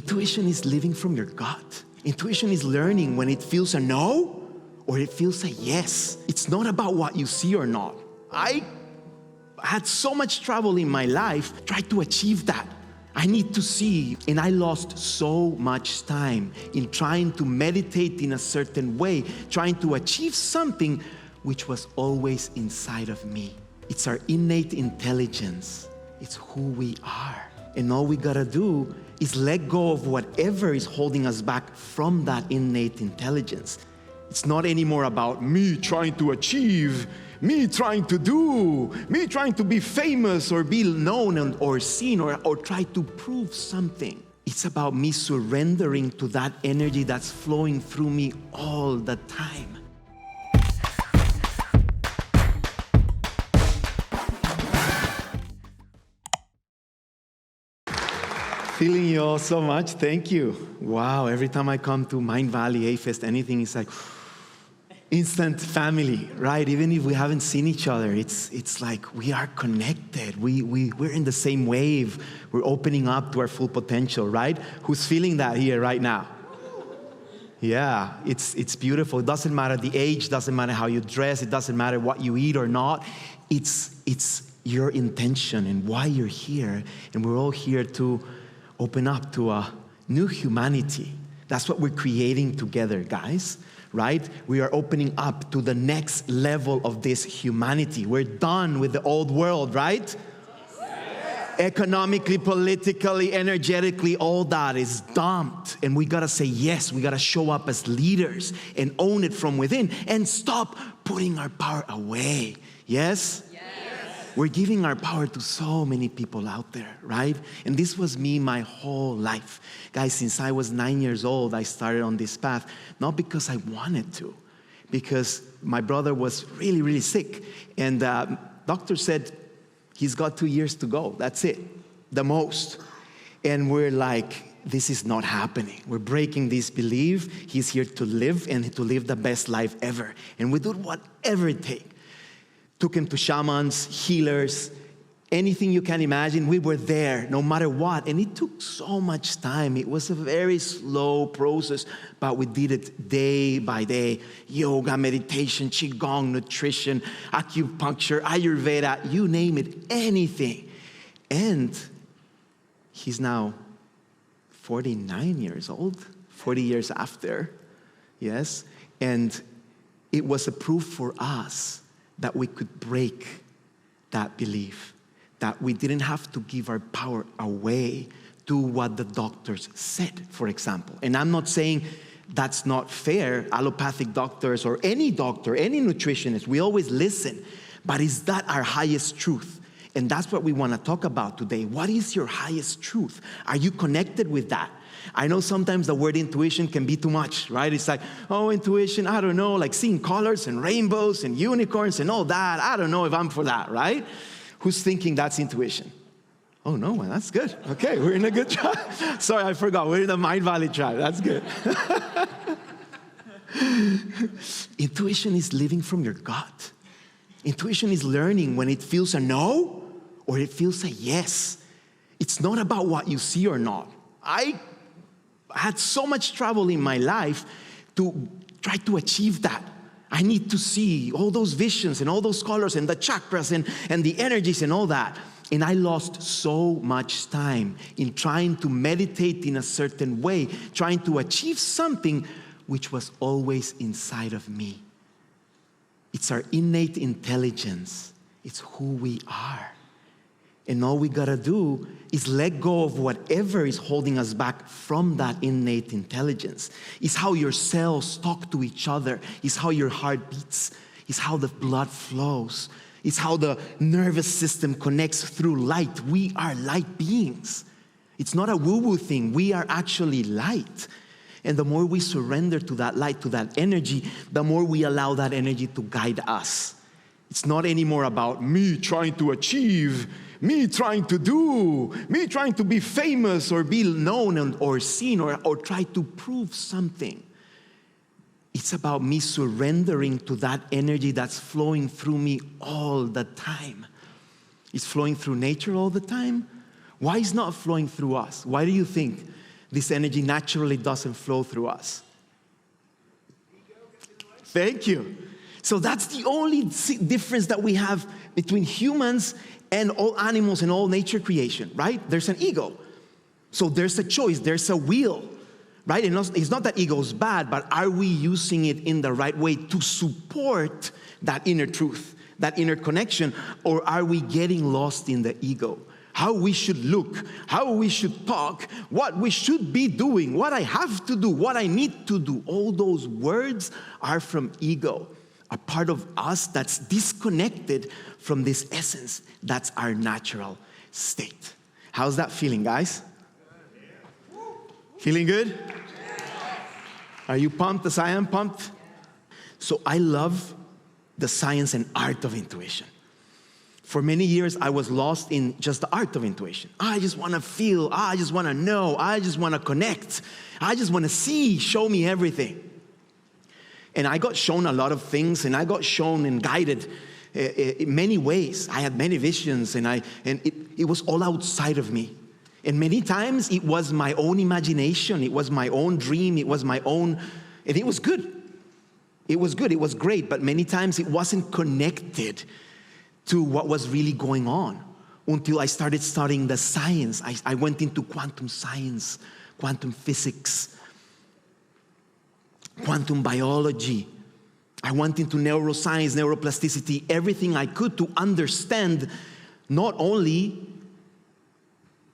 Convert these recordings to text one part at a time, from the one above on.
Intuition is living from your gut. Intuition is learning when it feels a no or it feels a yes. It's not about what you see or not. I had so much trouble in my life trying to achieve that. I need to see, and I lost so much time in trying to meditate in a certain way, trying to achieve something which was always inside of me. It's our innate intelligence. It's who we are. And all we gotta do is let go of whatever is holding us back from that innate intelligence. It's not anymore about me trying to achieve, me trying to do, me trying to be famous or be known or seen or try to prove something. It's about me surrendering to that energy that's flowing through me all the time. Feeling you all so much. Thank you. Wow, every time I come to Mindvalley, A-Fest, anything, it's like instant family, right? Even if we haven't seen each other, it's like we are connected. We're in the same wave. We're opening up to our full potential, right? Who's feeling that here right now? Yeah, it's beautiful. It doesn't matter the age, doesn't matter how you dress, it doesn't matter what you eat or not. It's your intention and why you're here. And we're all here to open up to a new humanity. That's what we're creating together, guys, right? We are opening up to the next level of this humanity. We're done with the old world, right? Yes. Economically, politically, energetically, all that is dumped. And we gotta say yes. We gotta show up as leaders and own it from within and stop putting our power away. Yes? We're giving our power to so many people out there, right? And this was me my whole life. Guys, since I was 9 years old, I started on this path, not because I wanted to, because my brother was really, really sick. And doctor said, he's got 2 years to go. That's it, the most. And we're like, this is not happening. We're breaking this belief. He's here to live and to live the best life ever. And we do whatever it takes. Took him to shamans, healers, anything you can imagine. We were there no matter what. And it took so much time. It was a very slow process, but we did it day by day. Yoga, meditation, qigong, nutrition, acupuncture, Ayurveda, you name it, anything. And he's now 49 years old, 40 years after, yes. And it was a proof for us that we could break that belief, that we didn't have to give our power away to what the doctors said, for example. And I'm not saying that's not fair. Allopathic doctors or any doctor, any nutritionist, we always listen. But is that our highest truth? And that's what we want to talk about today. What is your highest truth? Are you connected with that? I know sometimes the word intuition can be too much, right? It's like, oh, intuition, I don't know, like seeing colors and rainbows and unicorns and all that. I don't know if I'm for that, right? Who's thinking that's intuition? Oh, no, well, that's good. Okay, we're in a good tribe. Sorry, I forgot. We're in the Mindvalley tribe. That's good. Intuition is living from your gut. Intuition is learning when it feels a no or it feels a yes. It's not about what you see or not. I had so much trouble in my life to try to achieve that. I need to see all those visions and all those colors and the chakras and the energies and all that. And I lost so much time in trying to meditate in a certain way, trying to achieve something which was always inside of me. It's our innate intelligence. It's who we are. And all we gotta do is let go of whatever is holding us back from that innate intelligence. It's how your cells talk to each other. It's how your heart beats. It's how the blood flows. It's how the nervous system connects through light. We are light beings. It's not a woo-woo thing. We are actually light. And the more we surrender to that light, to that energy, the more we allow that energy to guide us. It's not anymore about me trying to achieve, me trying to do, me trying to be famous or be known or seen or try to prove something. It's about me surrendering to that energy that's flowing through me all the time. It's flowing through nature all the time. Why is not flowing through us? Why do you think This energy naturally doesn't flow through us. Thank you. So that's the only difference that we have between humans and all animals and all nature creation, right? There's an ego. So there's a choice, there's a will, right? And it's not that ego is bad, but are we using it in the right way to support that inner truth, that inner connection, or are we getting lost in the ego? How we should look, how we should talk, what we should be doing, what I have to do, what I need to do. All those words are from ego, a part of us that's disconnected from this essence. That's our natural state. How's that feeling, guys? Feeling good? Are you pumped as I am pumped? So I love the science and art of intuition. For many years, I was lost in just the art of intuition. I just want to feel. I just want to know. I just want to connect. I just want to see. Show me everything. And I got shown a lot of things, and I got shown and guided in many ways. I had many visions, and it was all outside of me. And many times, it was my own imagination. It was my own dream. It was my own, and it was good. It was good. It was great. But many times, it wasn't connected to what was really going on until I started studying the science. I went into quantum science, quantum physics, quantum biology. I went into neuroscience, neuroplasticity, everything I could to understand not only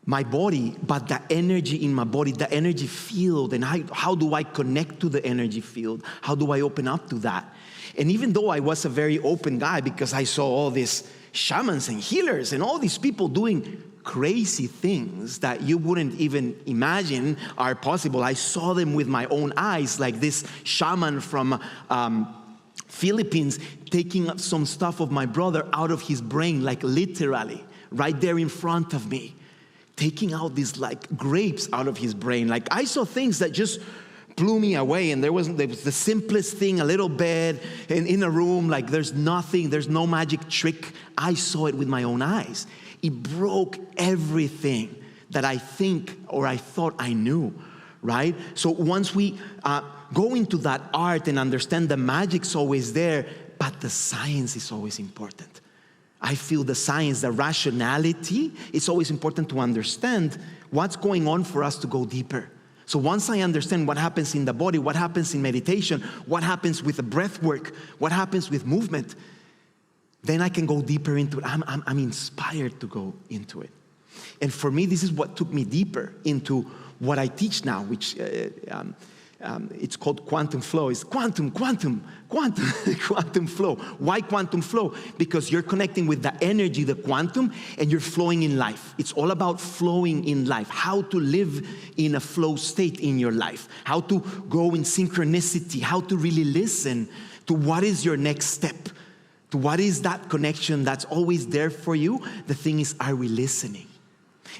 my body, but the energy in my body, the energy field, and how do I connect to the energy field? How do I open up to that? And even though I was a very open guy, because I saw all these shamans and healers and all these people doing crazy things that you wouldn't even imagine are possible. I saw them with my own eyes, like this shaman from Philippines taking up some stuff of my brother out of his brain, like literally, right there in front of me. Taking out these like grapes out of his brain. Like I saw things that just blew me away, and there was the simplest thing, a little bed in a room, like there's nothing, there's no magic trick. I saw it with my own eyes. It broke everything that I think or I thought I knew, right? So once we go into that art and understand the magic's always there, but the science is always important. I feel the science, the rationality, it's always important to understand what's going on for us to go deeper. So once I understand what happens in the body, what happens in meditation, what happens with the breath work, what happens with movement, then I can go deeper into it. I'm inspired to go into it. And for me, this is what took me deeper into what I teach now, which it's called quantum flow. It's quantum flow. Why quantum flow? Because you're connecting with the energy, the quantum, and you're flowing in life. It's all about flowing in life, how to live in a flow state in your life, how to go in synchronicity, how to really listen to what is your next step, to what is that connection that's always there for you. The thing is, are we listening?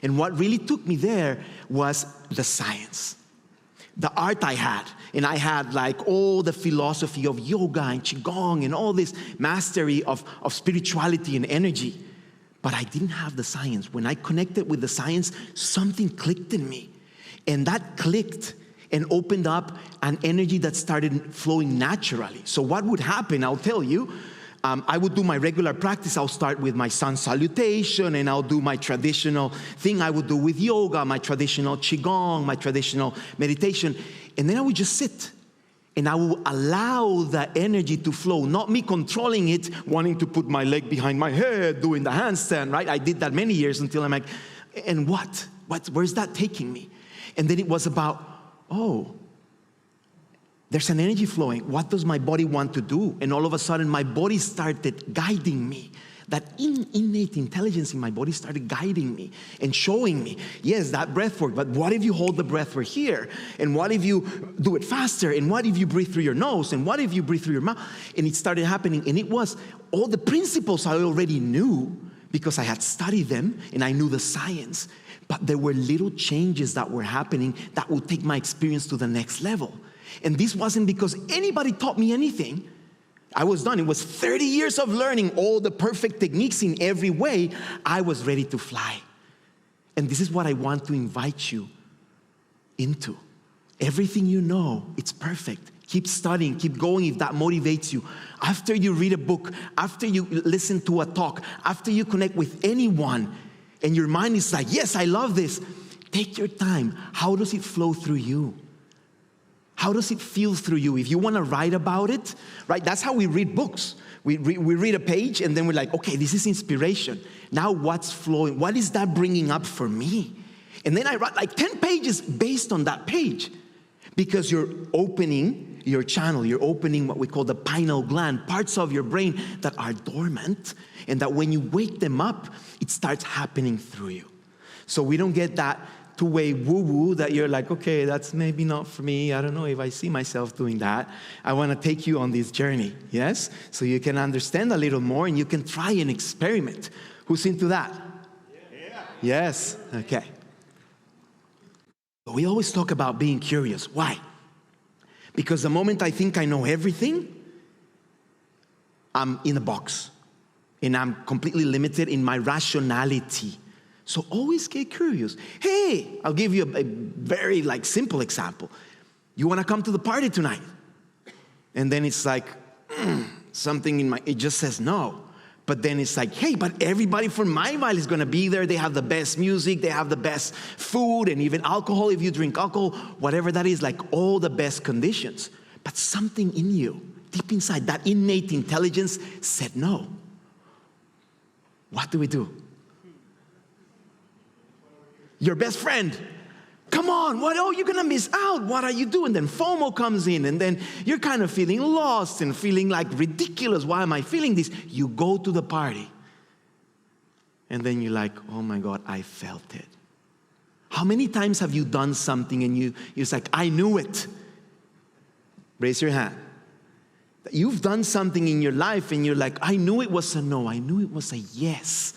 And what really took me there was the science. The art I had, and I had like all the philosophy of yoga and qigong and all this mastery of spirituality and energy, but I didn't have the science. When I connected with the science, something clicked in me, and that clicked and opened up an energy that started flowing naturally. So what would happen, I'll tell you, I would do my regular practice. I'll start with my sun salutation, and I'll do my traditional thing I would do with yoga, my traditional qigong, my traditional meditation. And then I would just sit, and I will allow the energy to flow, not me controlling it, wanting to put my leg behind my head, doing the handstand, right? I did that many years until I'm like, and where's that taking me? And then it was about, there's an energy flowing. What does my body want to do? And all of a sudden, my body started guiding me. That innate intelligence in my body started guiding me and showing me, yes, that breath work, but what if you hold the breath work here? And what if you do it faster? And what if you breathe through your nose? And what if you breathe through your mouth? And it started happening. And it was all the principles I already knew because I had studied them and I knew the science. But there were little changes that were happening that would take my experience to the next level. And this wasn't because anybody taught me anything. I was done. It was 30 years of learning all the perfect techniques in every way. I was ready to fly. And this is what I want to invite you into. Everything you know, it's perfect. Keep studying, keep going if that motivates you. After you read a book, after you listen to a talk, after you connect with anyone, and your mind is like, yes, I love this, take your time. How does it flow through you? How does it feel through you? If you want to write about it, right? That's how we read books. We read a page and then we're like, okay, this is inspiration. Now what's flowing? What is that bringing up for me? And then I write like 10 pages based on that page, because you're opening your channel. You're opening what we call the pineal gland, parts of your brain that are dormant, and that when you wake them up, it starts happening through you. So we don't get that two-way woo-woo that you're like, okay, that's maybe not for me. I don't know if I see myself doing that. I want to take you on this journey, yes? So you can understand a little more and you can try and experiment. Who's into that? Yeah. Yes? Okay. But we always talk about being curious. Why? Because the moment I think I know everything, I'm in a box. And I'm completely limited in my rationality. So always get curious. Hey, I'll give you a very simple example. You want to come to the party tonight? And then it's like, something in it just says no. But then it's like, hey, but everybody from Mindvalley is going to be there. They have the best music. They have the best food and even alcohol if you drink alcohol, whatever that is, like all the best conditions. But something in you, deep inside, that innate intelligence said no. What do we do? Your best friend, come on, what? Oh, you're going to miss out. What are you doing? Then FOMO comes in, and then you're kind of feeling lost and feeling like ridiculous. Why am I feeling this? You go to the party, and then you're like, oh my God, I felt it. How many times have you done something and you're like, I knew it? Raise your hand. You've done something in your life and you're like, I knew it was a no. I knew it was a yes.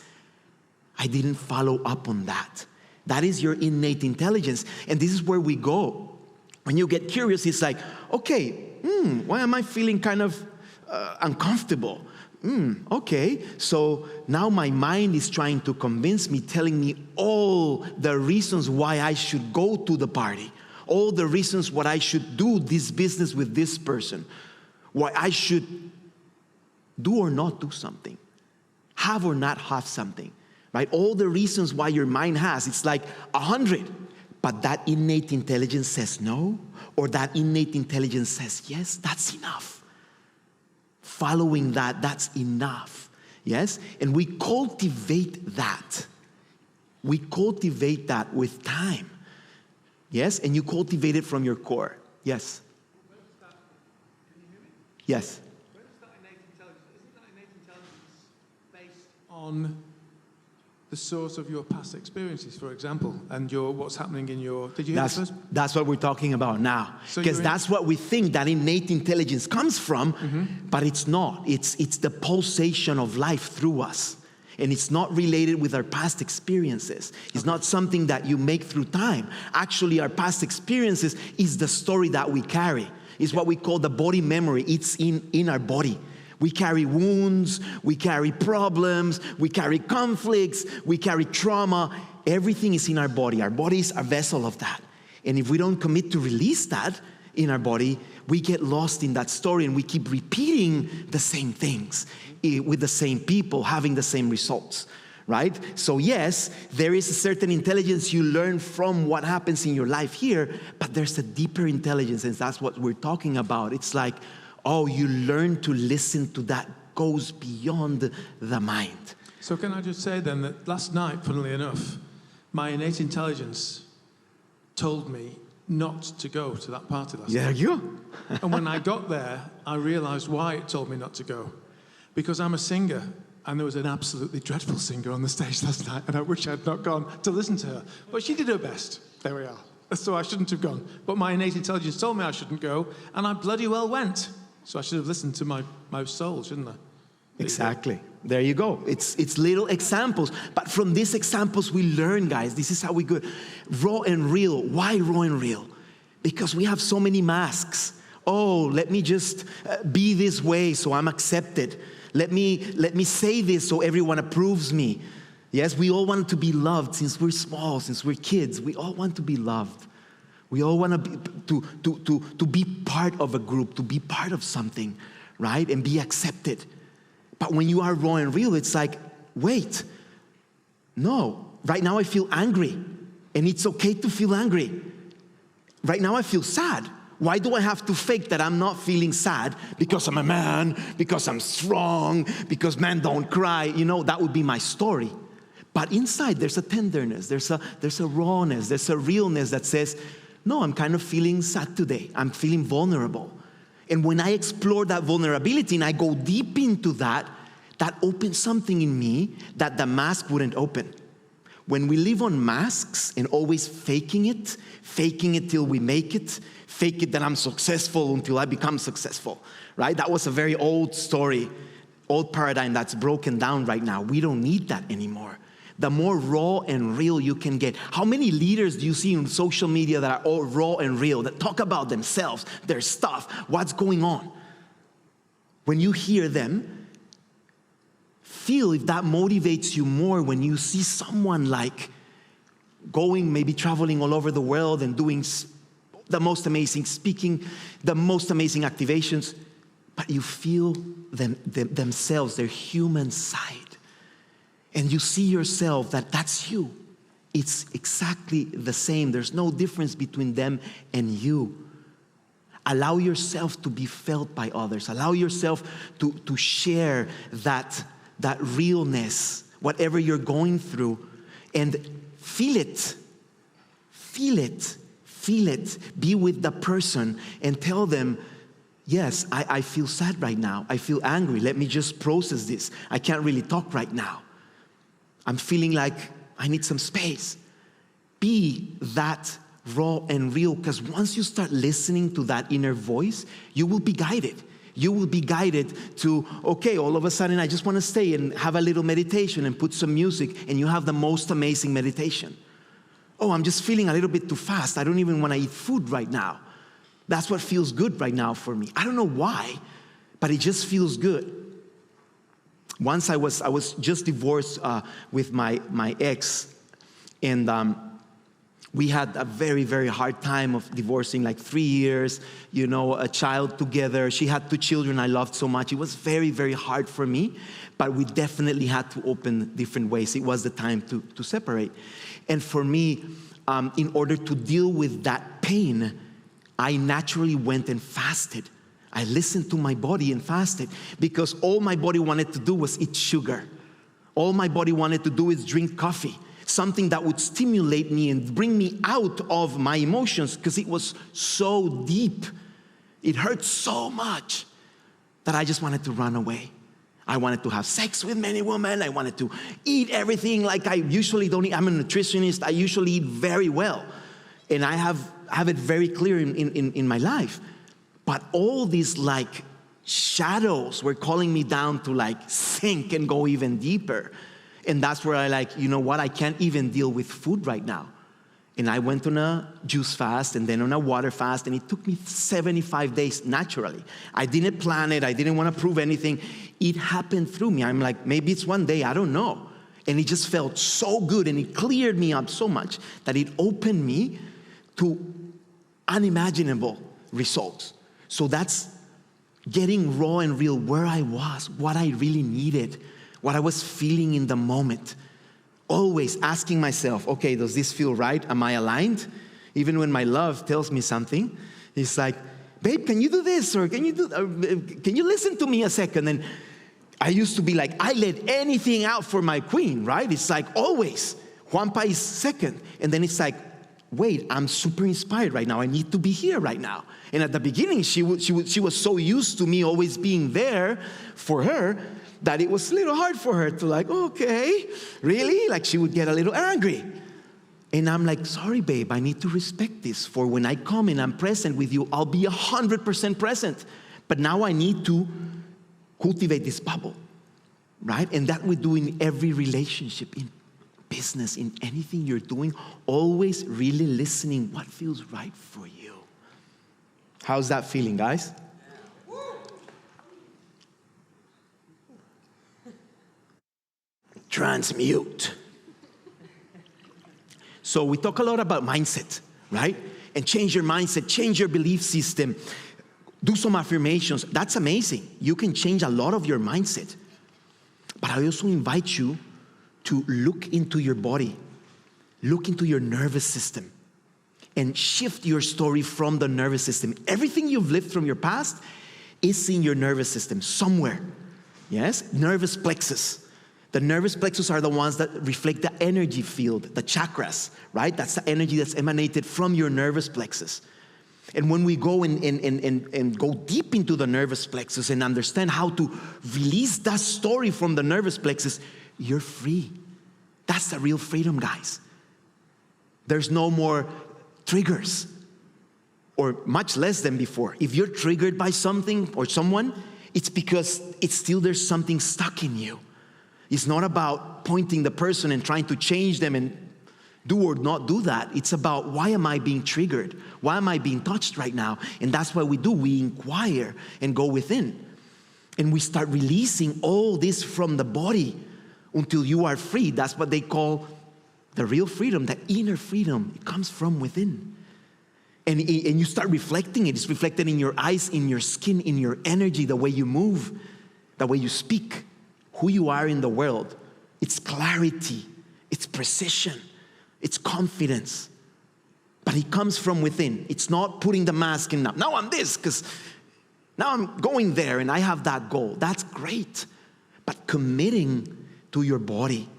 I didn't follow up on that. That is your innate intelligence. And this is where we go. When you get curious, it's like, okay, why am I feeling kind of uncomfortable? Okay, so now my mind is trying to convince me, telling me all the reasons why I should go to the party, all the reasons why I should do this business with this person, why I should do or not do something, have or not have something. Right? All the reasons why your mind has, it's like 100. But that innate intelligence says no, or that innate intelligence says yes, that's enough. Following that, that's enough. Yes? And we cultivate that. We cultivate that with time. Yes? And you cultivate it from your core. Yes? Where does that, can you hear me? Yes. Where does that innate intelligence, isn't that innate intelligence based on the source of your past experiences, for example, and what's happening in your... Did you hear this? That's what we're talking about now. Because that's what we think that innate intelligence comes from, but it's not. It's the pulsation of life through us. And it's not related with our past experiences. It's not something that you make through time. Actually, our past experiences is the story that we carry. It's what we call the body memory. It's in our body. We carry wounds, we carry problems, we carry conflicts, we carry trauma. Everything is in our body. Our body is a vessel of that. And if we don't commit to release that in our body, we get lost in that story and we keep repeating the same things with the same people, having the same results, right? So yes, there is a certain intelligence you learn from what happens in your life here, but there's a deeper intelligence, and that's what we're talking about. It's like, oh, you learn to listen to that goes beyond the mind. So can I just say then that last night, funnily enough, my innate intelligence told me not to go to that party last night. You. And when I got there, I realized why it told me not to go. Because I'm a singer, and there was an absolutely dreadful singer on the stage last night, and I wish I'd not gone to listen to her. But she did her best. There we are. So I shouldn't have gone. But my innate intelligence told me I shouldn't go, and I bloody well went. So I should have listened to my soul, shouldn't I? Exactly. There you go. It's little examples. But from these examples we learn, guys. This is how we go. Raw and real. Why raw and real? Because we have so many masks. Oh, let me just be this way so I'm accepted. Let me say this so everyone approves me. Yes, we all want to be loved since we're small, since we're kids. We all want to be loved. We all want to be part of a group, to be part of something, right? And be accepted. But when you are raw and real, it's like, wait, no, right now I feel angry. And it's okay to feel angry. Right now I feel sad. Why do I have to fake that I'm not feeling sad? Because I'm a man, because I'm strong, because men don't cry. You know, that would be my story. But inside there's a tenderness, there's a rawness, there's a realness that says, no, I'm kind of feeling sad today. I'm feeling vulnerable. And when I explore that vulnerability and I go deep into that, that opens something in me that the mask wouldn't open. When we live on masks and always faking it till we make it, fake it that I'm successful until I become successful, right? That was a very old story, old paradigm that's broken down right now. We don't need that anymore. The more raw and real you can get. How many leaders do you see on social media that are all raw and real, that talk about themselves, their stuff, what's going on? When you hear them, feel if that motivates you more when you see someone like going, maybe traveling all over the world and doing the most amazing speaking, the most amazing activations, but you feel themselves, their human side. And you see yourself that that's you. It's exactly the same. There's no difference between them and you. Allow yourself to be felt by others. Allow yourself to share that realness, whatever you're going through, and feel it. Feel it. Feel it. Be with the person and tell them, yes, I feel sad right now. I feel angry. Let me just process this. I can't really talk right now. I'm feeling like I need some space. Be that raw and real, because once you start listening to that inner voice, you will be guided. You will be guided to, okay, all of a sudden I just want to stay and have a little meditation and put some music, and you have the most amazing meditation. Oh, I'm just feeling a little bit too fast. I don't even want to eat food right now. That's what feels good right now for me. I don't know why, but it just feels good. Once I was just divorced with my ex, and we had a very, very hard time of divorcing, like 3 years, you know, a child together. She had 2 children I loved so much. It was very, very hard for me, but we definitely had to open different ways. It was the time to separate. And for me, in order to deal with that pain, I naturally went and fasted. I listened to my body and fasted, because all my body wanted to do was eat sugar. All my body wanted to do is drink coffee, something that would stimulate me and bring me out of my emotions, because it was so deep. It hurt so much that I just wanted to run away. I wanted to have sex with many women. I wanted to eat everything like I usually don't eat. I'm a nutritionist. I usually eat very well. And I have it very clear in my life. But all these like shadows were calling me down to like sink and go even deeper. And that's where I like, you know what, I can't even deal with food right now. And I went on a juice fast and then on a water fast, and it took me 75 days naturally. I didn't plan it. I didn't want to prove anything. It happened through me. I'm like, maybe it's one day, I don't know. And it just felt so good, and it cleared me up so much that it opened me to unimaginable results. So that's getting raw and real, where I was, what I really needed, what I was feeling in the moment. Always asking myself, okay, does this feel right? Am I aligned? Even when my love tells me something, it's like, babe, can you do this? Or can you listen to me a second? And I used to be like, I let anything out for my queen, right? It's like always, JuanPa is second. And then it's like, wait, I'm super inspired right now. I need to be here right now. And at the beginning, she was so used to me always being there for her that it was a little hard for her to like, okay, really? Like she would get a little angry. And I'm like, sorry, babe, I need to respect this. For when I come and I'm present with you, I'll be 100% present. But now I need to cultivate this bubble, right? And that we do in every relationship, in business, in anything you're doing, always really listening what feels right for you. How's that feeling, guys? Transmute. So we talk a lot about mindset, right? and change your mindset, change your belief system, do some affirmations. That's amazing. You can change a lot of your mindset. But I also invite you to look into your body, look into your nervous system, and shift your story from the nervous system. Everything you've lived from your past is in your nervous system somewhere. Yes? Nervous plexus. The nervous plexus are the ones that reflect the energy field, the chakras, right? That's the energy that's emanated from your nervous plexus. And when we go and go deep into the nervous plexus and understand how to release that story from the nervous plexus, you're free. That's the real freedom, guys. There's no more triggers, or much less than before. If you're triggered by something or someone, it's because there's something stuck in you. It's not about pointing the person and trying to change them and do or not do that. It's about, why am I being triggered? Why am I being touched right now? And that's what we do. We inquire and go within. And we start releasing all this from the body until you are free. That's what they call the real freedom, the inner freedom. It comes from within. And you start reflecting it. It's reflected in your eyes, in your skin, in your energy, the way you move, the way you speak, who you are in the world. It's clarity, it's precision, it's confidence. But it comes from within. It's not putting the mask in, now I'm this, because now I'm going there and I have that goal. That's great. But committing to your body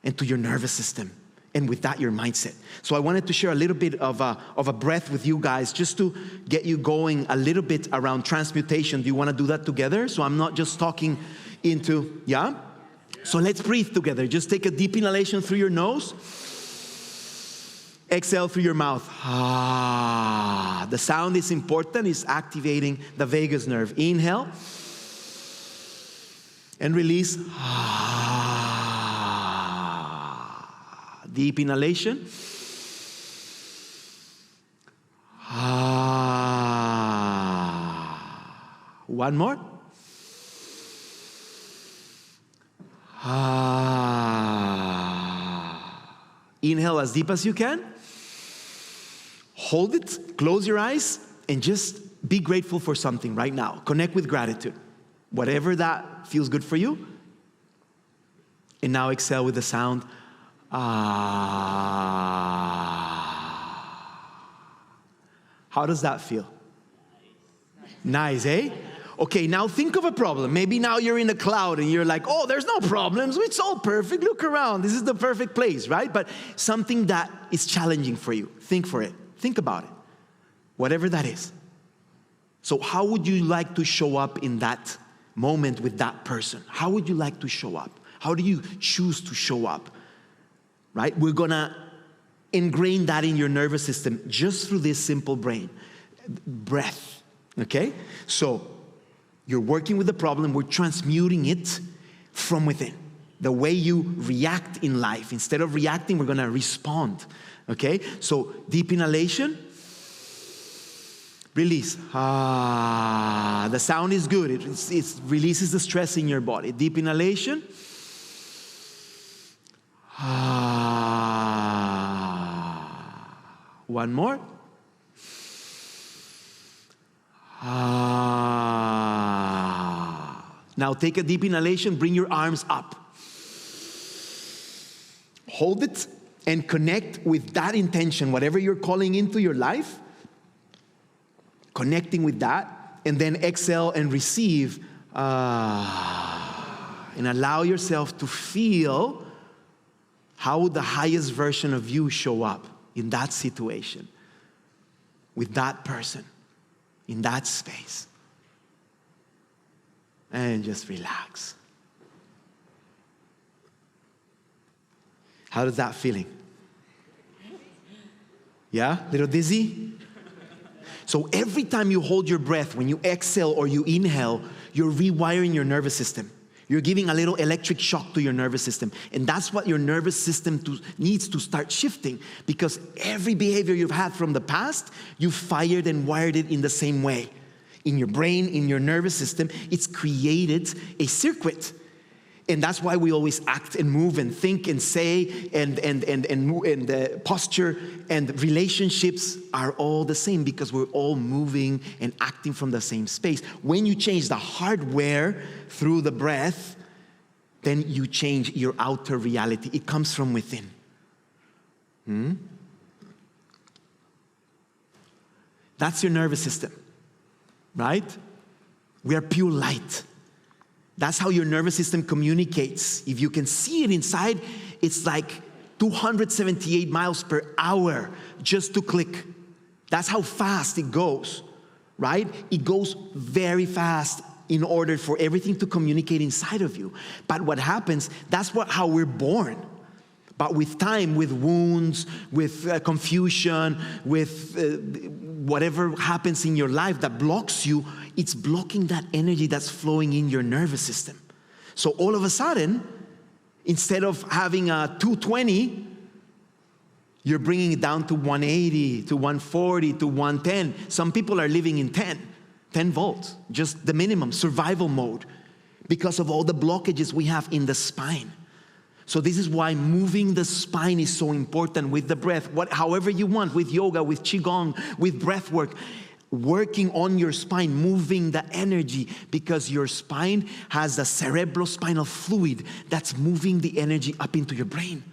and to your nervous system, and with that, your mindset. So I wanted to share a little bit of a breath with you guys, just to get you going a little bit around transmutation. Do you want to do that together? So I'm not just talking into, yeah? So let's breathe together. Just take a deep inhalation through your nose. Exhale through your mouth. Ah, the sound is important. It's activating the vagus nerve. Inhale. And release. Ah. Deep inhalation. Ah. One more. Ah. Inhale as deep as you can. Hold it, close your eyes, and just be grateful for something right now. Connect with gratitude. Whatever that feels good for you. And now exhale with the sound. Ah. How does that feel? Nice, eh? Okay, now think of a problem. Maybe now you're in a cloud and you're like, oh, there's no problems. It's all perfect. Look around. This is the perfect place, right? But something that is challenging for you. Think for it. Think about it. Whatever that is. So how would you like to show up in that moment with that person? How would you like to show up? How do you choose to show up? Right? We're going to ingrain that in your nervous system just through this simple breath. Okay? So you're working with the problem. We're transmuting it from within. The way you react in life. Instead of reacting, we're going to respond. Okay? So deep inhalation. Release. Ah, the sound is good. It releases the stress in your body. Deep inhalation. Ah. One more. Ah. Now take a deep inhalation. Bring your arms up. Hold it and connect with that intention, whatever you're calling into your life. Connecting with that, and then exhale and receive, and allow yourself to feel how would the highest version of you show up in that situation, with that person, in that space. And just relax. How does that feeling? Yeah? Little dizzy? So every time you hold your breath, when you exhale or you inhale, you're rewiring your nervous system. You're giving a little electric shock to your nervous system. And that's what your nervous system needs to start shifting, because every behavior you've had from the past, you've fired and wired it in the same way. In your brain, in your nervous system, it's created a circuit. And that's why we always act and move and think and say and posture and relationships are all the same, because we're all moving and acting from the same space. When you change the hardware through the breath, then you change your outer reality. It comes from within. That's your nervous system, right? We are pure light. That's how your nervous system communicates. If you can see it inside, it's like 278 miles per hour just to click. That's how fast it goes, right? It goes very fast in order for everything to communicate inside of you. But what happens, that's how we're born. But with time, with wounds, with confusion, with whatever happens in your life that blocks you, it's blocking that energy that's flowing in your nervous system. So all of a sudden, instead of having a 220, you're bringing it down to 180, to 140, to 110. Some people are living in 10 volts, just the minimum, survival mode, because of all the blockages we have in the spine. So this is why moving the spine is so important with the breath. However you want, with yoga, with qigong, with breath work, working on your spine, moving the energy, because your spine has the cerebrospinal fluid that's moving the energy up into your brain.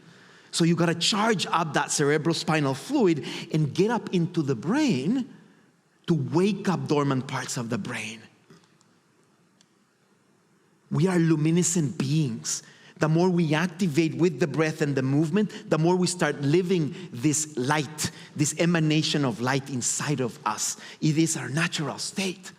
So you got to charge up that cerebrospinal fluid and get up into the brain to wake up dormant parts of the brain. We are luminescent beings. The more we activate with the breath and the movement, the more we start living this light, this emanation of light inside of us. It is our natural state.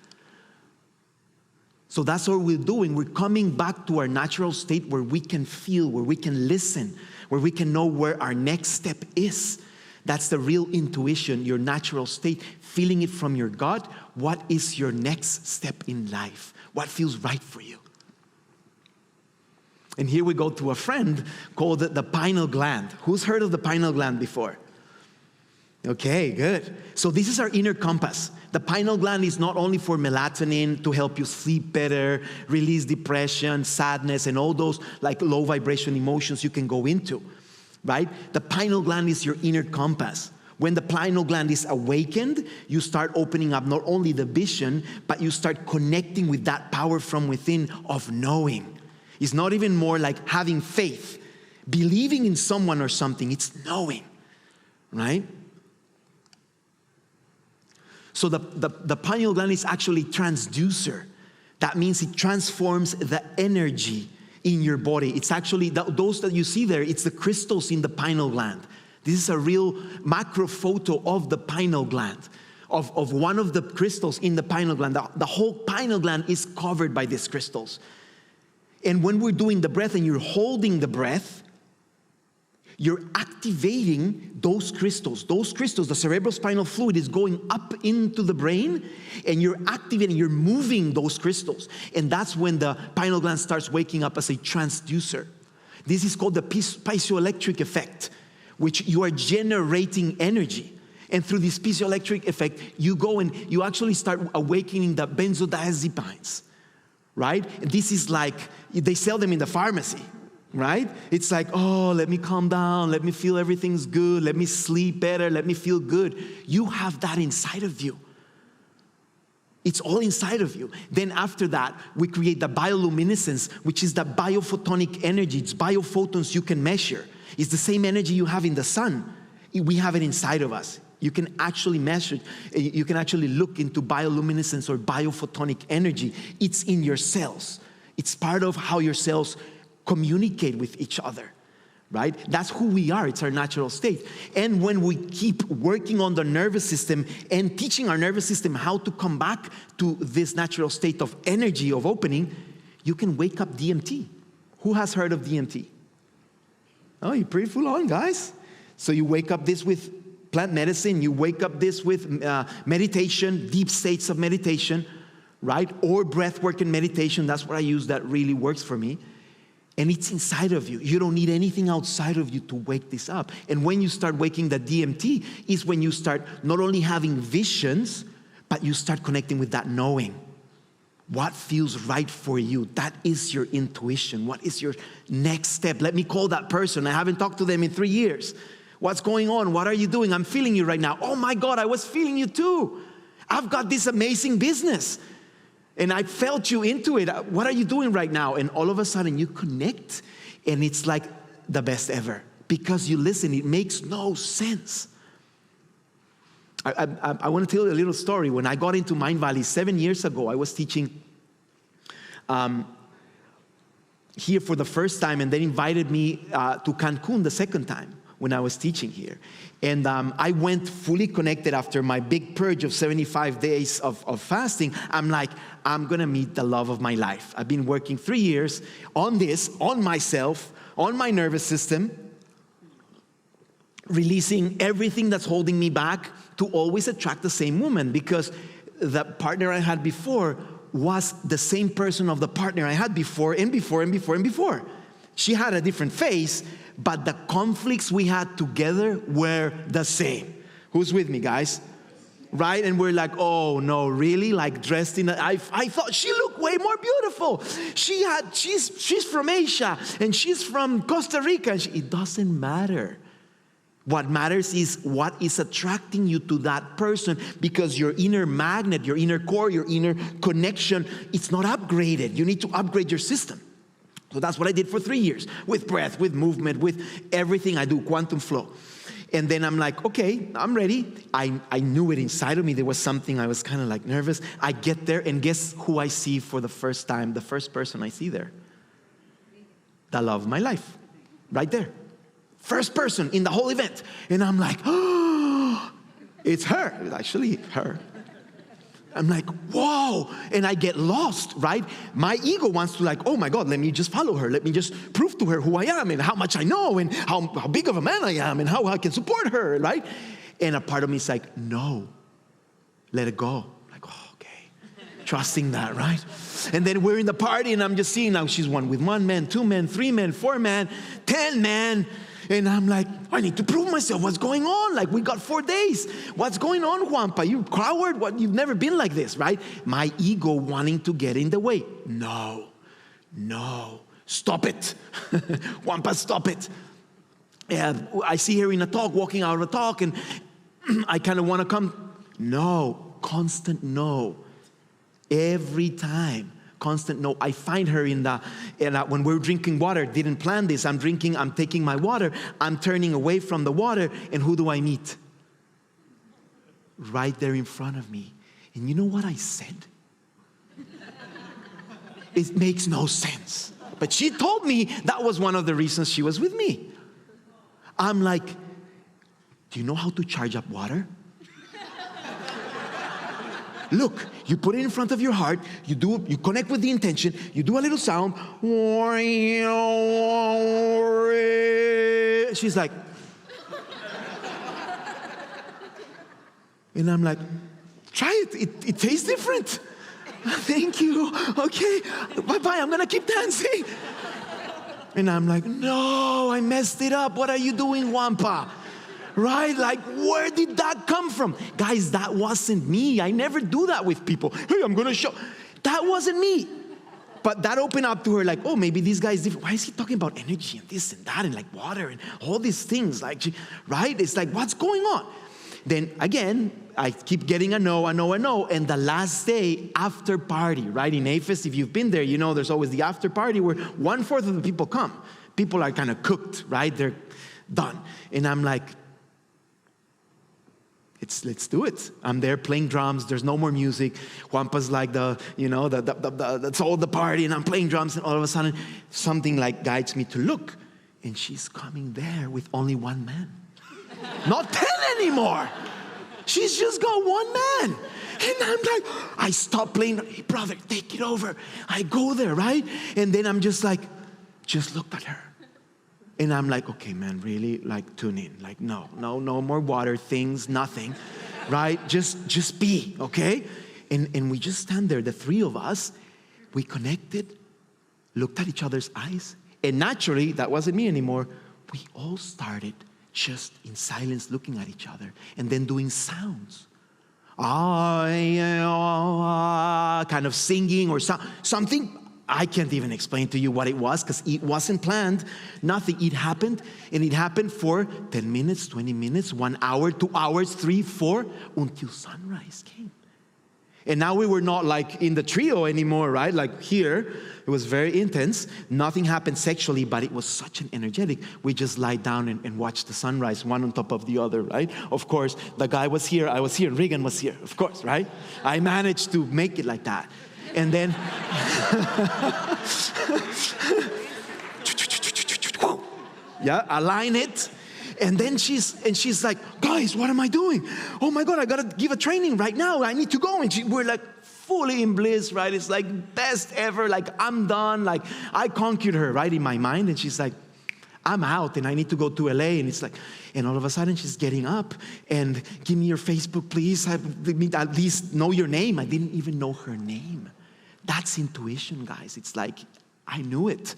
So that's what we're doing. We're coming back to our natural state where we can feel, where we can listen, where we can know where our next step is. That's the real intuition, your natural state, feeling it from your gut. What is your next step in life? What feels right for you? And here we go to a friend called the pineal gland. Who's heard of the pineal gland before? Okay, good. So this is our inner compass. The pineal gland is not only for melatonin, to help you sleep better, release depression, sadness, and all those like low vibration emotions you can go into, right? The pineal gland is your inner compass. When the pineal gland is awakened, you start opening up not only the vision, but you start connecting with that power from within of knowing. It's not even more like having faith, believing in someone or something. It's knowing, right? So the pineal gland is actually transducer. That means it transforms the energy in your body. It's actually, those that you see there, it's the crystals in the pineal gland. This is a real macro photo of the pineal gland, of one of the crystals in the pineal gland. The whole pineal gland is covered by these crystals. And when we're doing the breath and you're holding the breath, you're activating those crystals. Those crystals, the cerebrospinal fluid is going up into the brain, and you're activating, you're moving those crystals. And that's when the pineal gland starts waking up as a transducer. This is called the piezoelectric effect, which you are generating energy. And through this piezoelectric effect, you go and you actually start awakening the benzodiazepines. Right? This is like, they sell them in the pharmacy, right? It's like, oh, let me calm down, let me feel everything's good, let me sleep better, let me feel good. You have that inside of you. It's all inside of you. Then after that, we create the bioluminescence, which is the biophotonic energy. It's biophotons you can measure. It's the same energy you have in the sun. We have it inside of us. You can actually measure, you can actually look into bioluminescence or biophotonic energy. It's in your cells. It's part of how your cells communicate with each other, right? That's who we are. It's our natural state. And when we keep working on the nervous system and teaching our nervous system how to come back to this natural state of energy, of opening, you can wake up DMT. Who has heard of DMT? Oh, you're pretty full on, guys. So you wake up this with plant medicine, you wake up this with meditation, deep states of meditation, right? Or breath work and meditation. That's what I use that really works for me. And it's inside of you. You don't need anything outside of you to wake this up. And when you start waking the DMT is when you start not only having visions, but you start connecting with that knowing. What feels right for you? That is your intuition. What is your next step? Let me call that person. I haven't talked to them in 3 years. What's going on? What are you doing? I'm feeling you right now. Oh my God, I was feeling you too. I've got this amazing business and I felt you into it. What are you doing right now? And all of a sudden you connect and it's like the best ever because you listen. It makes no sense. I want to tell you a little story. When I got into Mindvalley 7 years ago, I was teaching here for the first time, and they invited me to Cancun the second time when I was teaching here. And I went fully connected after my big purge of 75 days of fasting. I'm like, I'm going to meet the love of my life. I've been working 3 years on this, on myself, on my nervous system, releasing everything that's holding me back to always attract the same woman, because the partner I had before was the same person of the partner I had before and before and before and before. She had a different face, but the conflicts we had together were the same. Who's with me, guys? Right? And we're like, oh no, really? Like dressed in I thought she looked way more beautiful. She's from Asia and she's from Costa Rica. And it doesn't matter. What matters is what is attracting you to that person, because your inner magnet, your inner core, your inner connection, it's not upgraded. You need to upgrade your system. So that's what I did for 3 years, with breath, with movement, with everything I do, quantum flow. And then I'm like, okay, I'm ready. I knew it inside of me. There was something, I was kind of like nervous. I get there, and guess who I see for the first time? The first person I see there. The love of my life, right there. First person in the whole event. And I'm like, oh, it's her. It's actually her. I'm like, whoa. And I get lost, right? My ego wants to like, oh my God, let me just follow her. Let me just prove to her who I am and how much I know and how big of a man I am and how I can support her, right? And a part of me is like, no, let it go. Like, oh, okay. Trusting that, right? And then we're in the party and I'm just seeing now she's one with 1 man, 2 men, 3 men, 4 men, 10 men. And I'm like, I need to prove myself. What's going on? Like, we got 4 days. What's going on, JuanPa? You coward? What? You've never been like this, right? My ego wanting to get in the way. No. Stop it. JuanPa, stop it. And I see her in a talk, walking out of a talk, and I kind of want to come. No. Constant no. Every time. Constant no. I find her when we're drinking water, didn't plan this. I'm taking my water. I'm turning away from the water. And who do I meet? Right there in front of me. And you know what I said? It makes no sense. But she told me that was one of the reasons she was with me. I'm like, do you know how to charge up water? Look, you put it in front of your heart, you connect with the intention, you do a little sound. She's like, and I'm like, try it. It tastes different. Thank you. Okay, bye-bye, I'm gonna keep dancing. And I'm like, no, I messed it up. What are you doing, JuanPa? Right? Like, where did that come from? Guys, that wasn't me. I never do that with people. Hey, I'm going to show. That wasn't me. But that opened up to her like, oh, maybe this guy is different. Why is he talking about energy and this and that and like water and all these things? Like, right? It's like, what's going on? Then again, I keep getting a no. And the last day, after party, right? In AFES, if you've been there, you know there's always the after party where 1/4 of the people come. People are kind of cooked, right? They're done. And I'm like, let's do it. I'm there playing drums. There's no more music. JuanPa's like that's all the party, and I'm playing drums, and all of a sudden something like guides me to look, and she's coming there with only 1 man, not 10 anymore. She's just got 1 man, and I'm like, I stop playing. Hey, brother, take it over. I go there, right, and then I'm just like, just looked at her. And I'm like, okay, man, really? Like, tune in. Like, no more water things, nothing, right? Just be, okay? And we just stand there, the 3 of us. We connected, looked at each other's eyes. And naturally, that wasn't me anymore. We all started just in silence looking at each other and then doing sounds. kind of singing or something. I can't even explain to you what it was because it wasn't planned. Nothing. It happened, and it happened for 10 minutes, 20 minutes, 1 hour, 2 hours, 3, 4, until sunrise came. And now we were not like in the trio anymore, right? Like here, it was very intense. Nothing happened sexually, but it was such an energetic. We just lie down and watch the sunrise, one on top of the other, right? Of course, the guy was here, I was here, Regan was here, of course, right? I managed to make it like that. And then, yeah, align it. And then she's like, guys, what am I doing? Oh my God, I gotta give a training right now. I need to go. And we're like fully in bliss, right? It's like best ever. Like I'm done. Like I conquered her, right, in my mind. And she's like, I'm out and I need to go to LA. And it's like, and all of a sudden she's getting up and give me your Facebook, please. Let me at least know your name. I didn't even know her name. That's intuition, guys. It's like, I knew it.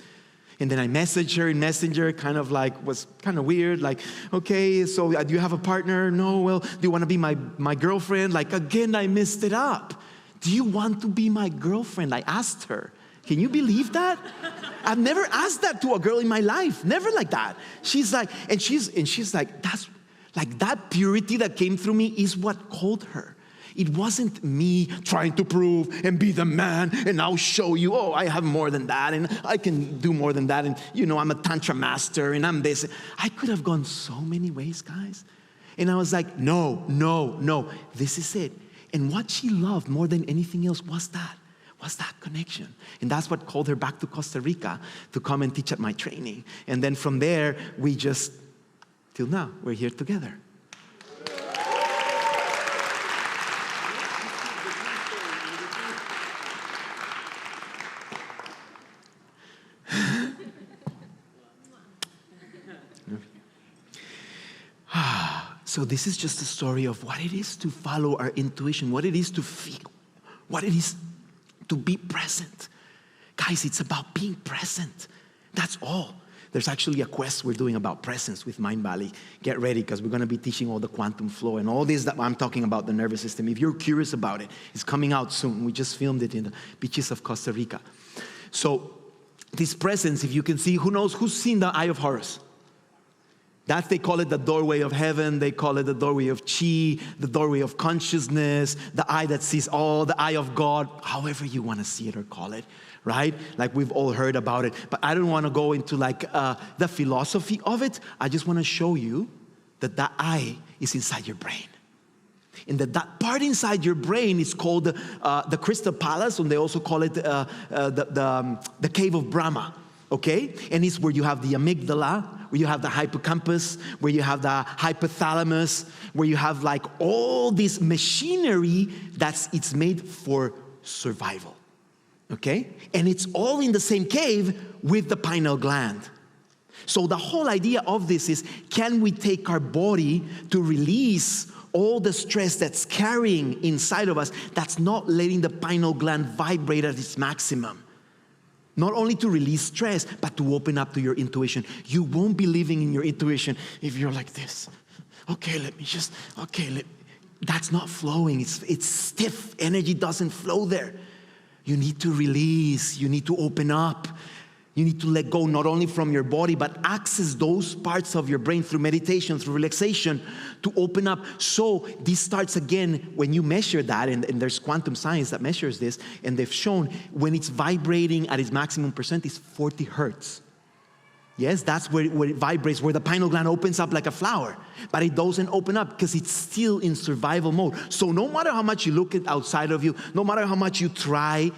And then I messaged her in Messenger, kind of like, was kind of weird. Like, okay, so do you have a partner? No, well, do you want to be my girlfriend? Like, again, I messed it up. Do you want to be my girlfriend? I asked her. Can you believe that? I've never asked that to a girl in my life. Never like that. She's like, and she's like, that's like that purity that came through me is what called her. It wasn't me trying to prove and be the man and I'll show you, oh, I have more than that and I can do more than that and, you know, I'm a tantra master and I'm this. I could have gone so many ways, guys. And I was like, no, this is it. And what she loved more than anything else was that connection. And that's what called her back to Costa Rica to come and teach at my training. And then from there, we just, till now, we're here together. So this is just a story of what it is to follow our intuition, what it is to feel, what it is to be present. Guys, it's about being present. That's all. There's actually a quest we're doing about presence with Mindvalley. Get ready, because we're going to be teaching all the quantum flow and all this that I'm talking about, the nervous system. If you're curious about it, it's coming out soon. We just filmed it in the beaches of Costa Rica. So this presence, if you can see, who knows, who's seen the Eye of Horus? They call it the doorway of heaven. They call it the doorway of chi, the doorway of consciousness, the eye that sees all, the eye of God, however you want to see it or call it, right? Like we've all heard about it. But I don't want to go into like the philosophy of it. I just want to show you that the eye is inside your brain. And that part inside your brain is called the Crystal Palace, and they also call it the Cave of Brahma. Okay? And it's where you have the amygdala, where you have the hippocampus, where you have the hypothalamus, where you have like all this machinery it's made for survival. Okay? And it's all in the same cave with the pineal gland. So the whole idea of this is, can we take our body to release all the stress that's carrying inside of us that's not letting the pineal gland vibrate at its maximum? Not only to release stress, but to open up to your intuition. You won't be living in your intuition if you're like this. That's not flowing. It's stiff. Energy doesn't flow there. You need to release. You need to open up. You need to let go not only from your body, but access those parts of your brain through meditation, through relaxation, to open up. So this starts again when you measure that, and there's quantum science that measures this, and they've shown when it's vibrating at its maximum percent is 40 hertz. Yes, that's where it vibrates, where the pineal gland opens up like a flower. But it doesn't open up because it's still in survival mode. So no matter how much you look at outside of you, no matter how much you try,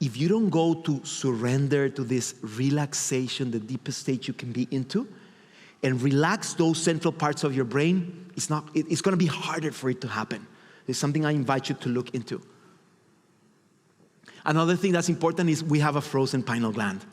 if you don't go to surrender to this relaxation, the deepest state you can be into, and relax those central parts of your brain, it's going to be harder for it to happen. It's something I invite you to look into. Another thing that's important is we have a frozen pineal gland.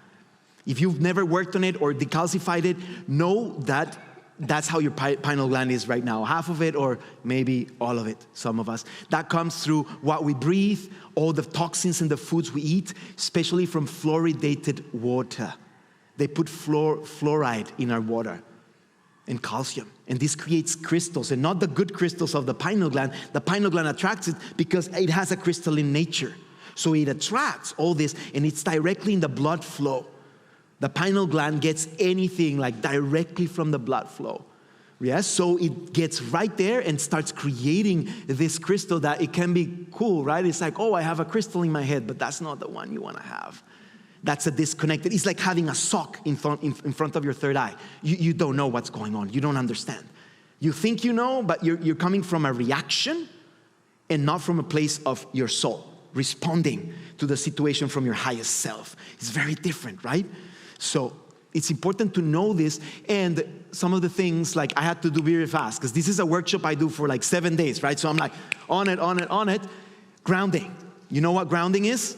If you've never worked on it or decalcified it, know that that's how your pineal gland is right now. Half of it or maybe all of it, some of us. That comes through what we breathe, all the toxins in the foods we eat, especially from fluoridated water. They put fluoride in our water and calcium. And this creates crystals, and not the good crystals of the pineal gland. The pineal gland attracts it because it has a crystalline nature. So it attracts all this, and it's directly in the blood flow. The pineal gland gets anything like directly from the blood flow. Yes, so it gets right there and starts creating this crystal that it can be cool, right? It's like, oh, I have a crystal in my head, but that's not the one you want to have. That's a disconnected. It's like having a sock in front of your third eye. You don't know what's going on. You don't understand. You think you know, but you're coming from a reaction and not from a place of your soul, responding to the situation from your highest self. It's very different, right? So it's important to know this, and some of the things, like I had to do very fast, because this is a workshop I do for like 7 days, right? So I'm like, on it. Grounding. You know what grounding is?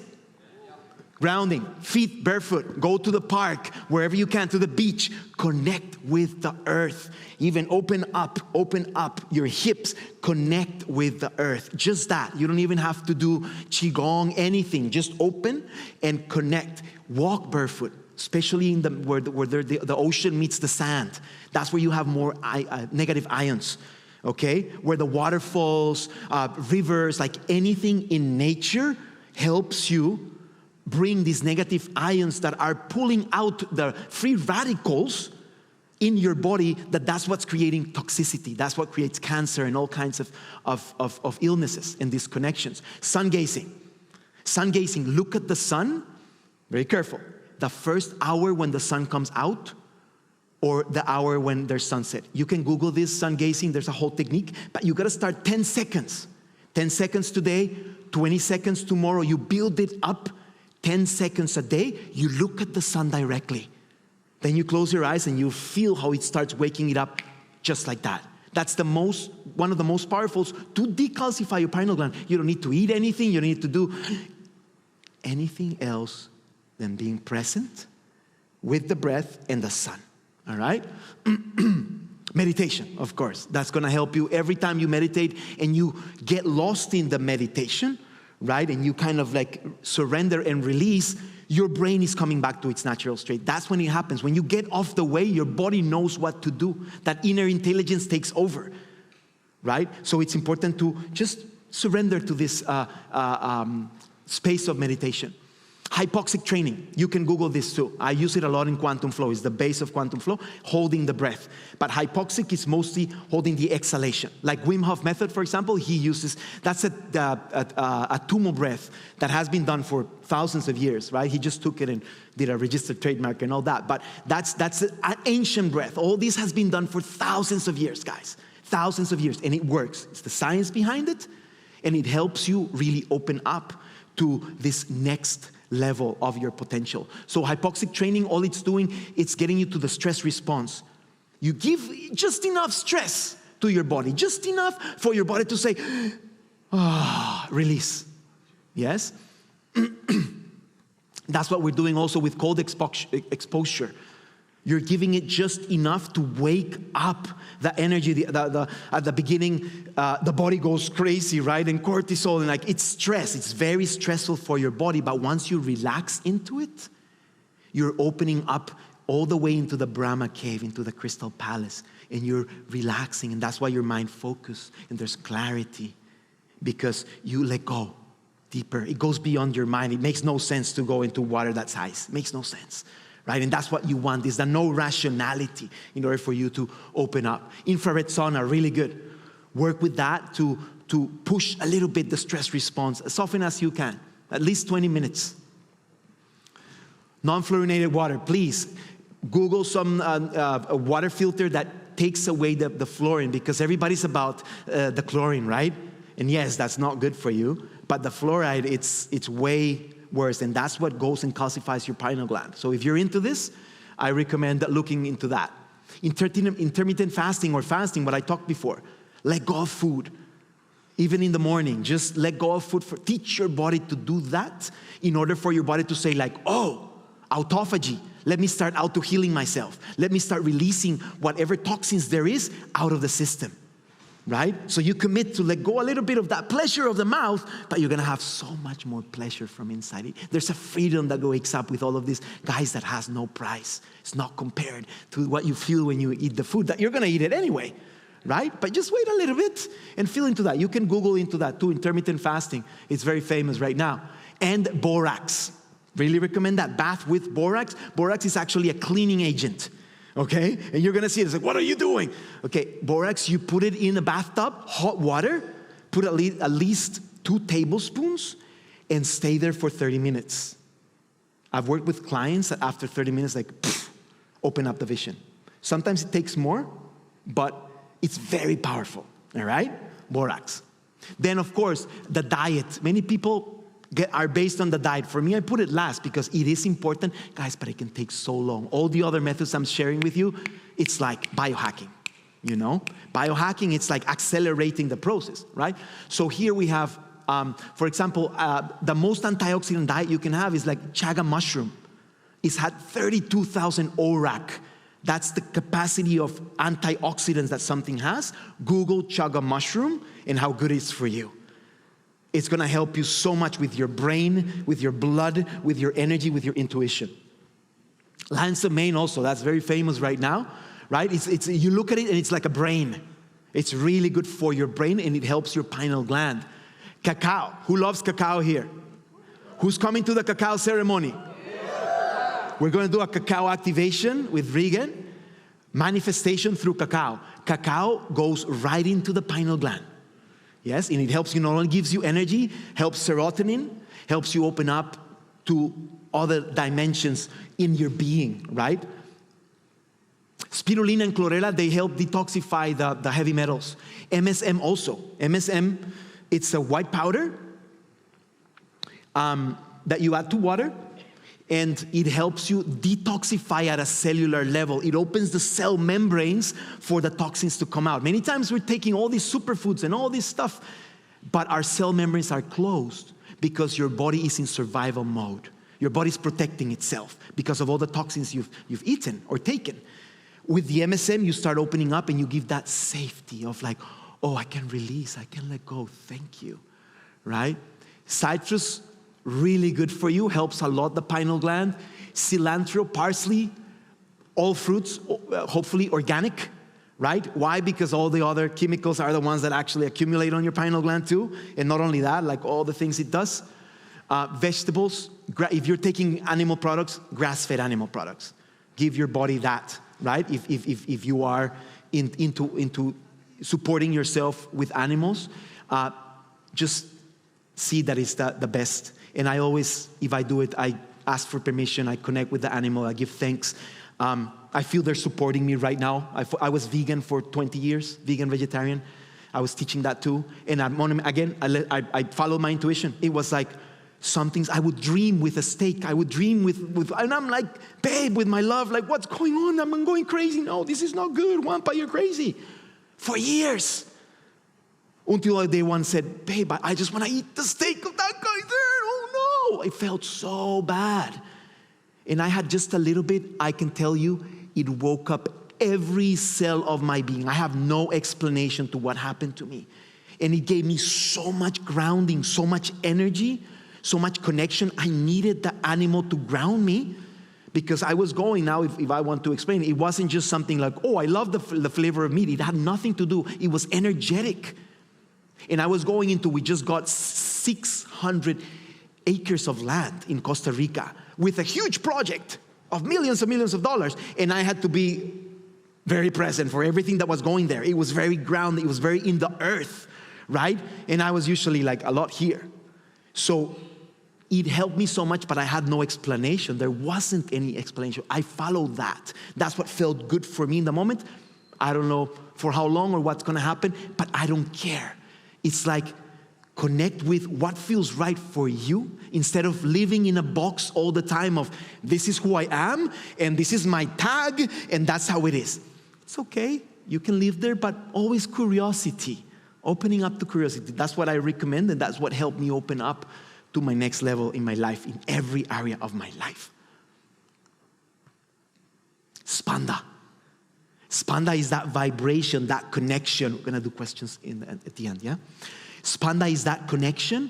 Grounding, feet barefoot, go to the park, wherever you can, to the beach, connect with the earth. Even open up your hips, connect with the earth. Just that. You don't even have to do qigong, anything. Just open and connect. Walk barefoot, especially in where the ocean meets the sand. That's where you have more negative ions. Okay? Where the waterfalls, rivers, like anything in nature helps you bring these negative ions that are pulling out the free radicals in your body. That's what's creating toxicity. That's what creates cancer and all kinds of illnesses and disconnections. Sun gazing. Sun gazing. Look at the sun. Very careful. The first hour when the sun comes out, or the hour when there's sunset. You can Google this, sun gazing. There's a whole technique, but you got to start 10 seconds. 10 seconds today, 20 seconds tomorrow. You build it up. 10 seconds a day, you look at the sun directly. Then you close your eyes and you feel how it starts waking it up just like that. That's one of the most powerful to decalcify your pineal gland. You don't need to eat anything. You don't need to do anything else than being present with the breath and the sun. All right? Meditation, of course. That's going to help you every time you meditate and you get lost in the meditation, right? And you kind of like surrender and release, your brain is coming back to its natural state. That's when it happens. When you get off the way, your body knows what to do. That inner intelligence takes over, right? So it's important to just surrender to this space of meditation. Hypoxic training. You can Google this too. I use it a lot in quantum flow. It's the base of quantum flow, holding the breath. But hypoxic is mostly holding the exhalation. Like Wim Hof method, for example, he uses, that's a tumo breath that has been done for thousands of years, right? He just took it and did a registered trademark and all that. But that's an ancient breath. All this has been done for thousands of years, guys. Thousands of years. And it works. It's the science behind it. And it helps you really open up to this next level of your potential. So hypoxic training, all it's doing, it's getting you to the stress response. You give just enough stress to your body, just enough for your body to say, release. Yes? That's what we're doing also with cold exposure. You're giving it just enough to wake up the energy. At the beginning, the body goes crazy, right? And cortisol, and like it's stress. It's very stressful for your body. But once you relax into it, you're opening up all the way into the Brahma cave, into the crystal palace. And you're relaxing. And that's why your mind focuses. And there's clarity. Because you let go deeper. It goes beyond your mind. It makes no sense to go into water that's ice. It makes no sense. Right? And that's what you want, is the no rationality in order for you to open up. Infrared sauna, really good. Work with that to push a little bit the stress response as often as you can, at least 20 minutes. Non-fluorinated water, please. Google some a water filter that takes away the fluorine, because everybody's about the chlorine, right? And yes, that's not good for you, but the fluoride, it's way worse, and that's what goes and calcifies your pineal gland. So if you're into this, I recommend looking into that. Intermittent fasting, or fasting, what I talked before. Let go of food. Even in the morning, just let go of food. Teach your body to do that in order for your body to say like, oh, autophagy. Let me start auto-healing myself. Let me start releasing whatever toxins there is out of the system. Right? So you commit to let go a little bit of that pleasure of the mouth, but you're going to have so much more pleasure from inside it. There's a freedom that wakes up with all of this, guys, that has no price. It's not compared to what you feel when you eat the food that you're going to eat it anyway. right? But just wait a little bit and feel into that. You can Google into that too, intermittent fasting. It's very famous right now. And borax. Really recommend that, bath with borax. Borax is actually a cleaning agent, okay? And you're gonna see it, it's like, what are you doing? Okay, borax, you put it in a bathtub, hot water, put at least 2 tablespoons, and stay there for 30 minutes. I've worked with clients that after 30 minutes, like, open up the vision. Sometimes it takes more, but it's very powerful, all right? Borax. Then, of course, the diet. Many people are based on the diet. For me, I put it last because it is important. Guys, but it can take so long. All the other methods I'm sharing with you, it's like biohacking, you know? Biohacking, it's like accelerating the process, right? So here we have, for example, the most antioxidant diet you can have is like chaga mushroom. It's had 32,000 ORAC. That's the capacity of antioxidants that something has. Google chaga mushroom and how good it is for you. It's gonna help you so much with your brain, with your blood, with your energy, with your intuition. Lion's mane also, that's very famous right now, right? You look at it and it's like a brain. It's really good for your brain and it helps your pineal gland. Cacao, who loves cacao here? Who's coming to the cacao ceremony? We're gonna do a cacao activation with Regan, manifestation through cacao. Cacao goes right into the pineal gland. Yes, and it helps you, not only gives you energy, helps serotonin, helps you open up to other dimensions in your being, right? Spirulina and chlorella, they help detoxify the heavy metals. MSM also. MSM, it's a white powder that you add to water, and it helps you detoxify at a cellular level. It opens the cell membranes for the toxins to come out. Many times we're taking all these superfoods and all this stuff, but our cell membranes are closed because your body is in survival mode. Your body's protecting itself because of all the toxins you've eaten or taken. With the MSM, you start opening up and you give that safety of like, oh, I can release, I can let go, thank you, right? Citrus, really good for you, helps a lot the pineal gland. Cilantro, parsley, all fruits, hopefully organic, right? Why? Because all the other chemicals are the ones that actually accumulate on your pineal gland too. And not only that, like all the things it does. Vegetables, if you're taking animal products, grass-fed animal products. Give your body that, right? If you are into supporting yourself with animals, just see that it's the best. And I always, if I do it, I ask for permission, I connect with the animal, I give thanks. I feel they're supporting me right now. I was vegan for 20 years, vegan, vegetarian. I was teaching that too. And I followed my intuition. It was like some things, I would dream with a steak. I would dream with and I'm like, babe, with my love, like, what's going on? I'm going crazy. No, this is not good. JuanPa, you're crazy. For years. Until day one said, babe, I just want to eat the steak of that guy there. Oh no, it felt so bad. And I had just a little bit, I can tell you, it woke up every cell of my being. I have no explanation to what happened to me. And it gave me so much grounding, so much energy, so much connection. I needed the animal to ground me because I was going now, if I want to explain, it wasn't just something like, oh, I love the flavor of meat. It had nothing to do. It was energetic. And I was going into, we just got 600 acres of land in Costa Rica with a huge project of millions and millions of dollars. And I had to be very present for everything that was going there. It was very grounded. It was very in the earth, right? And I was usually like a lot here. So it helped me so much, but I had no explanation. There wasn't any explanation. I followed that. That's what felt good for me in the moment. I don't know for how long or what's going to happen, but I don't care. It's like connect with what feels right for you instead of living in a box all the time of this is who I am and this is my tag and that's how it is. It's okay. You can live there, but always curiosity. Opening up to curiosity. That's what I recommend and that's what helped me open up to my next level in my life, in every area of my life. Spanda. Spanda is that vibration, that connection. We're going to do questions at the end, yeah? Spanda is that connection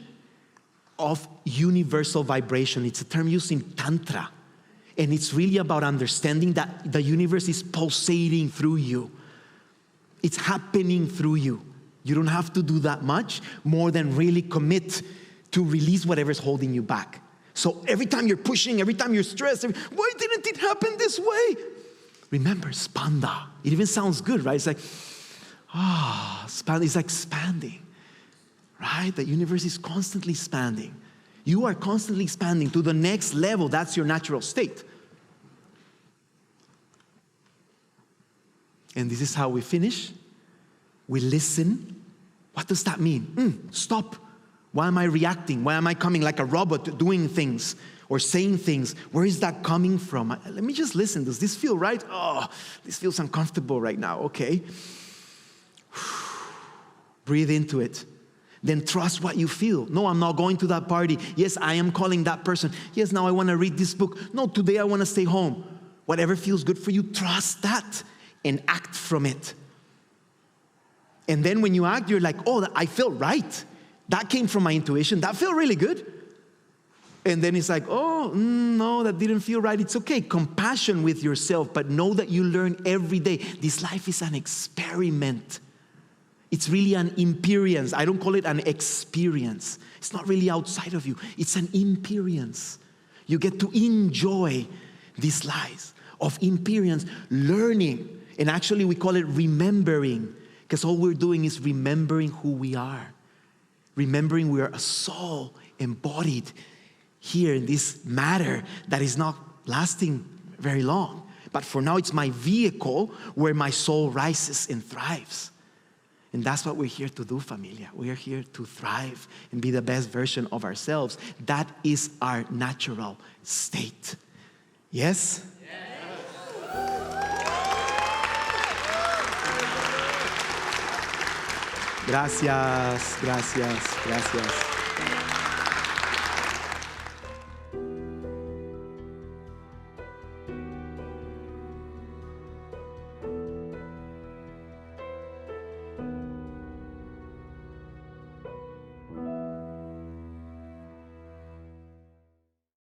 of universal vibration. It's a term used in Tantra. And it's really about understanding that the universe is pulsating through you. It's happening through you. You don't have to do that much more than really commit to release whatever's holding you back. So every time you're pushing, every time you're stressed, why didn't it happen this way? Remember, spanda. It even sounds good, right? It's like, it's like expanding, right? The universe is constantly expanding. You are constantly expanding to the next level. That's your natural state. And this is how we finish. We listen. What does that mean? Stop. Why am I reacting? Why am I coming like a robot doing things or saying things? Where is that coming from? Let me just listen. Does this feel right? Oh, this feels uncomfortable right now. Okay. Breathe into it. Then trust what you feel. No, I'm not going to that party. Yes, I am calling that person. Yes, now I want to read this book. No, today I want to stay home. Whatever feels good for you, trust that and act from it. And then when you act, you're like, oh, I felt right. That came from my intuition. That felt really good. And then it's like, oh, no, that didn't feel right. It's okay. Compassion with yourself, but know that you learn every day. This life is an experiment. It's really an experience. I don't call it an experience. It's not really outside of you. It's an experience. You get to enjoy these lives of experience, learning. And actually, we call it remembering, because all we're doing is remembering who we are. Remembering we are a soul embodied here in this matter that is not lasting very long. But for now, it's my vehicle where my soul rises and thrives. And that's what we're here to do, familia. We are here to thrive and be the best version of ourselves. That is our natural state. Yes? Gracias, gracias, gracias.